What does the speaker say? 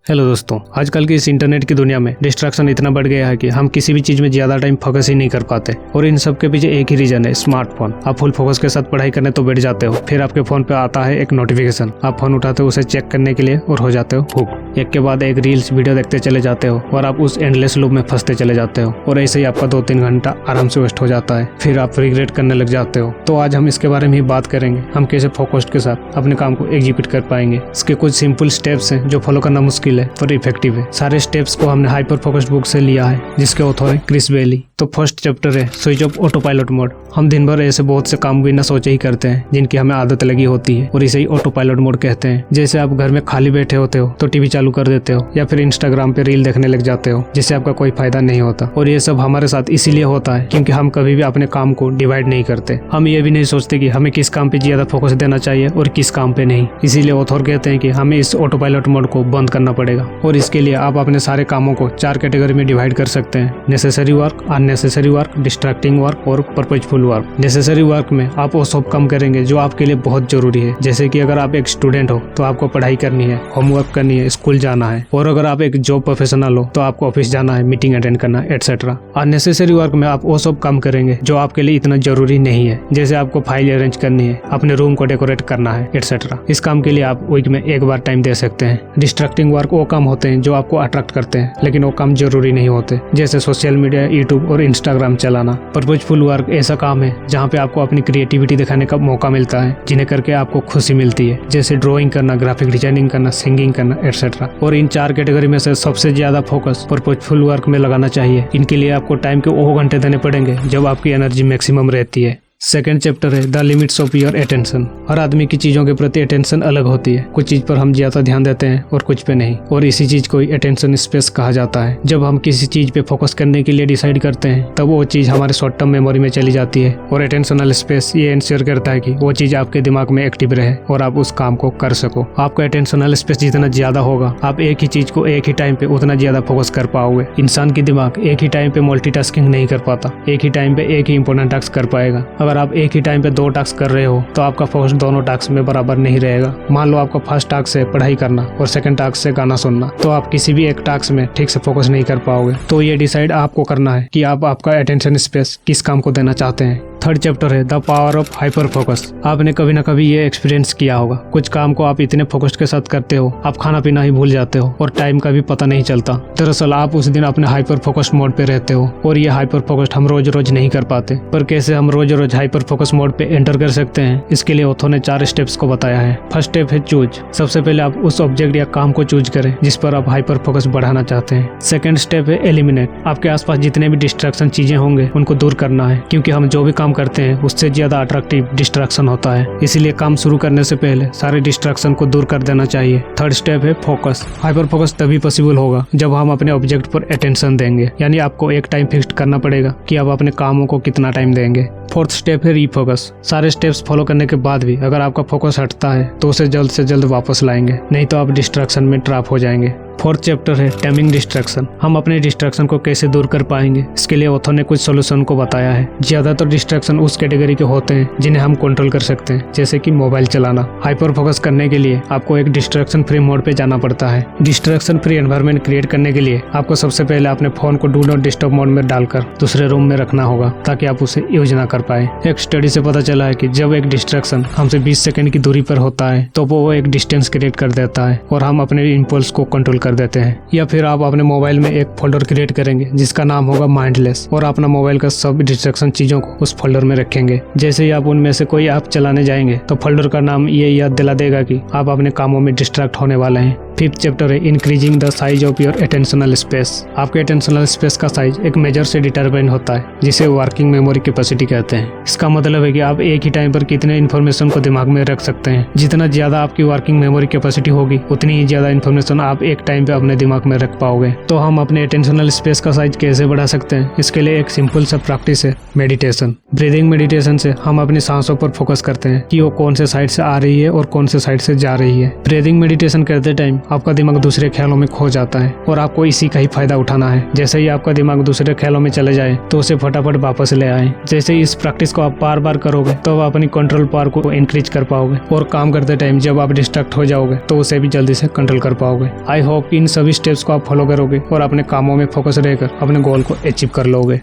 Hello दोस्तों, आजकल की इस इंटरनेट की दुनिया में डिस्ट्रैक्शन इतना बढ़ गया है कि हम किसी भी चीज में ज्यादा टाइम फोकस ही नहीं कर पाते। और इन सब के पीछे एक ही रीजन है, स्मार्टफोन। आप फुल फोकस के साथ पढ़ाई करने तो बैठ जाते हो, फिर आपके फोन पे आता है एक नोटिफिकेशन। आप फोन उठाते हो उसे चेक करने के लिए और हो जाते हो हुक। एक के बाद एक रील्स वीडियो देखते चले जाते हो और आप उस एंडलेस लूप में फंसते चले जाते हो और ऐसे ही आपका 2-3 घंटा आराम से वेस्ट हो जाता है। फिर आप रिग्रेट करने लग जाते हो। तो आज हम इसके बारे में ही बात करेंगे, हम कैसे फोकस्ड के साथ अपने काम को एग्जीक्यूट कर पाएंगे। इसके कुछ सिंपल स्टेप्स हैं जो फॉलो करना मुश्किल है पर इफेक्टिव। सारे स्टेप्स को हमने हाइपर फोकस्ड बुक से लिया है जिसके ऑथर है क्रिस बेली। तो फर्स्ट चैप्टर है switch off auto pilot mode. हम दिन भर ऐसे बहुत से काम बिना सोचे ही करते हैं जिनकी हमें आदत लगी होती है और इसे ही ऑटो पायलट मोड कहते हैं। जैसे आप घर में खाली बैठे होते हो तो टीवी चालू कर देते हो या फिर इंस्टाग्राम पे रील देखने लग जाते हो जिससे आपका कोई फायदा नहीं होता। और ये सब हमारे साथ इसीलिए होता है क्योंकि हम कभी भी अपने काम को डिवाइड नहीं करते। हम ये भी नहीं सोचते कि हमें किस काम पे ज्यादा फोकस देना चाहिए और किस काम पे नहीं। इसीलिए ऑथर कहते हैं कि हमें इस ऑटो पायलट मोड को बंद करना पड़ेगा। और इसके लिए आप अपने सारे कामों को 4 कैटेगरी में डिवाइड कर सकते हैं: necessary work, unnecessary work, distracting work और पर्पजफुल वर्क। नेसेसरी वर्क में आप वो सब काम करेंगे जो आपके लिए बहुत जरूरी है। जैसे कि अगर आप एक स्टूडेंट हो तो आपको पढ़ाई करनी है, होमवर्क करनी है, स्कूल जाना है। और अगर आप एक जॉब प्रोफेशनल हो तो आपको ऑफिस जाना है, मीटिंग अटेंड करना है, एटसेट्रा। अननेसेसरी वर्क में आप वो सब काम करेंगे जो आपके लिए इतना जरूरी नहीं है। जैसे आपको फाइल अरेंज करनी है, अपने रूम को डेकोरेट करना है, एटसेट्रा। इस काम के लिए आप वीक में एक बार टाइम दे सकते हैं। डिस्ट्रैक्टिंग वर्क वो काम होते हैं जो आपको अट्रैक्ट करते हैं लेकिन वो काम जरूरी नहीं होते, जैसे सोशल मीडिया, यूट्यूब और इंस्टाग्राम चलाना। पर्पजफुल वर्क ऐसा काम है जहाँ पे आपको अपनी क्रिएटिविटी दिखाने का मौका मिलता है, जिन्हें करके आपको खुशी मिलती है, जैसे ड्राइंग करना, ग्राफिक डिजाइनिंग करना, सिंगिंग करना, एटसेट्रा। और इन 4 कैटेगरी में से सबसे ज्यादा फोकस पर्पजफुल वर्क में लगाना चाहिए। इनके लिए आपको टाइम के वो घंटे देने पड़ेंगे जब आपकी एनर्जी मैक्सिमम रहती है। सेकेंड चैप्टर है the limits of your attention. हर आदमी की चीजों के प्रति अटेंशन अलग होती है। कुछ चीज पर हम ज्यादा ध्यान देते हैं और कुछ पे नहीं, और इसी चीज को अटेंशन स्पेस कहा जाता है। जब हम किसी चीज पे फोकस करने के लिए डिसाइड करते हैं तब वो चीज हमारे शॉर्ट टर्म मेमोरी में चली जाती है। और अटेंशनल स्पेस ये इंश्योर करता है कि वो चीज आपके दिमाग में एक्टिव रहे और आप उस काम को कर सको। आपका अटेंशनल स्पेस जितना ज्यादा होगा आप एक ही चीज को एक ही टाइम पे उतना ज्यादा फोकस कर पाओगे। इंसान की दिमाग एक ही टाइम पे मल्टीटास्किंग नहीं कर पाता, एक ही टाइम पे एक ही इंपॉर्टेंट टास्क कर पाएगा। अगर आप एक ही टाइम 2 टास्क कर रहे हो तो आपका फोकस दोनों टास्क में बराबर नहीं रहेगा। मान लो आपका फर्स्ट टास्क से पढ़ाई करना और सेकंड टास्क से गाना सुनना, तो आप किसी भी एक टास्क में ठीक से फोकस नहीं कर पाओगे। तो ये डिसाइड आपको करना है कि आप आपका अटेंशन स्पेस किस काम को देना चाहते हैं। थर्ड चैप्टर है the power of hyper focus. आपने कभी ना कभी ये एक्सपीरियंस किया होगा, कुछ काम को आप इतने फोकस के साथ करते हो आप खाना पीना ही भूल जाते हो और टाइम का भी पता नहीं चलता। दरअसल आप उस दिन अपने हाइपर फोकस मोड पे रहते हो और ये हाइपर फोकस हम रोज रोज नहीं कर पाते। पर कैसे हम रोज रोज हाइपर फोकस मोड पे एंटर कर सकते हैं, इसके लिए ऑथर ने 4 स्टेप्स को बताया है। फर्स्ट स्टेप है चूज। सबसे पहले आप उस ऑब्जेक्ट या काम को चूज करें जिस पर आप हाइपर फोकस बढ़ाना चाहते हैं। सेकंड स्टेप है एलिमिनेट। आपके आसपास जितने भी डिस्ट्रैक्शन चीजें होंगे उनको दूर करना है, क्योंकि हम जो भी काम करते हैं उससे ज्यादा अट्रैक्टिव डिस्ट्रैक्शन होता है। इसीलिए काम शुरू करने से पहले सारे डिस्ट्रैक्शन को दूर कर देना चाहिए। थर्ड स्टेप है फोकस। हाइपर फोकस तभी पॉसिबल होगा जब हम अपने ऑब्जेक्ट पर अटेंशन देंगे, यानी आपको एक टाइम फिक्स करना पड़ेगा कि आप अपने कामों को कितना टाइम देंगे। फोर्थ स्टेप है रीफोकस। सारे स्टेप्स फॉलो करने के बाद भी अगर आपका फोकस हटता है तो उसे जल्द से जल्द वापस लाएंगे, नहीं तो आप डिस्ट्रैक्शन में ट्रैप हो जाएंगे। फोर्थ चैप्टर है टेमिंग डिस्ट्रैक्शन। हम अपने डिस्ट्रैक्शन को कैसे दूर कर पाएंगे, इसके लिए ऑथर ने कुछ सोल्यूशन को बताया है। ज्यादातर डिस्ट्रैक्शन उस कैटेगरी के होते हैं जिन्हें हम कंट्रोल कर सकते हैं, जैसे कि मोबाइल चलाना। हाइपर फोकस करने के लिए आपको एक डिस्ट्रैक्शन फ्री मोड पे जाना पड़ता है। डिस्ट्रैक्शन फ्री एनवायरनमेंट क्रिएट करने के लिए आपको सबसे पहले अपने फोन को डू नॉट डिस्टर्ब मोड में डालकर दूसरे रूम में रखना होगा ताकि आप उसे यूज ना कर पाए। एक स्टडी से पता चला है कि जब एक डिस्ट्रैक्शन हमसे 20 सेकंड की दूरी पर होता है तो वो एक डिस्टेंस क्रिएट कर देता है और हम अपने इम्पल्स को कंट्रोल कर देते हैं। या फिर आप अपने मोबाइल में एक फोल्डर क्रिएट करेंगे जिसका नाम होगा माइंडलेस और अपना मोबाइल का सब डिस्ट्रैक्शन चीजों को उस फोल्डर में रखेंगे। जैसे ही आप उनमें से कोई ऐप चलाने जाएंगे तो फोल्डर का नाम ये याद दिला देगा कि आप अपने कामों में डिस्ट्रैक्ट होने वाले हैं। फिफ्थ चैप्टर है increasing the size of your attentional space. आपके अटेंशनल स्पेस का साइज एक मेजर से डिटरमाइन होता है जिसे वर्किंग मेमोरी कैपेसिटी कहते हैं। इसका मतलब है कि आप एक ही टाइम पर कितने इन्फॉर्मेशन को दिमाग में रख सकते हैं। जितना ज्यादा आपकी वर्किंग मेमोरी कैपेसिटी होगी उतनी ही ज्यादा इन्फॉर्मेशन आप एक टाइम पे अपने दिमाग में रख पाओगे। तो हम अपने अटेंशनल स्पेस का साइज कैसे बढ़ा सकते हैं, इसके लिए एक सिंपल सा प्रैक्टिस है मेडिटेशन। ब्रीदिंग मेडिटेशन से हम अपनी सांसों पर फोकस करते हैं कि वो कौन से साइड से आ रही है और कौन से साइड से जा रही है। ब्रीदिंग मेडिटेशन करते टाइम आपका दिमाग दूसरे ख्यालों में खो जाता है और आपको इसी का ही फायदा उठाना है। जैसे ही आपका दिमाग दूसरे ख्यालों में चले जाए तो उसे फटाफट वापस ले आए। जैसे ही इस प्रैक्टिस को आप बार बार करोगे तो आप अपनी कंट्रोल पावर को इंक्रीज कर पाओगे और काम करते टाइम जब आप डिस्ट्रैक्ट हो जाओगे तो उसे भी जल्दी से कंट्रोल कर पाओगे। आई होप इन सभी स्टेप्स को आप फॉलो करोगे और अपने कामों में फोकस रहकर अपने गोल को अचीव कर लोगे।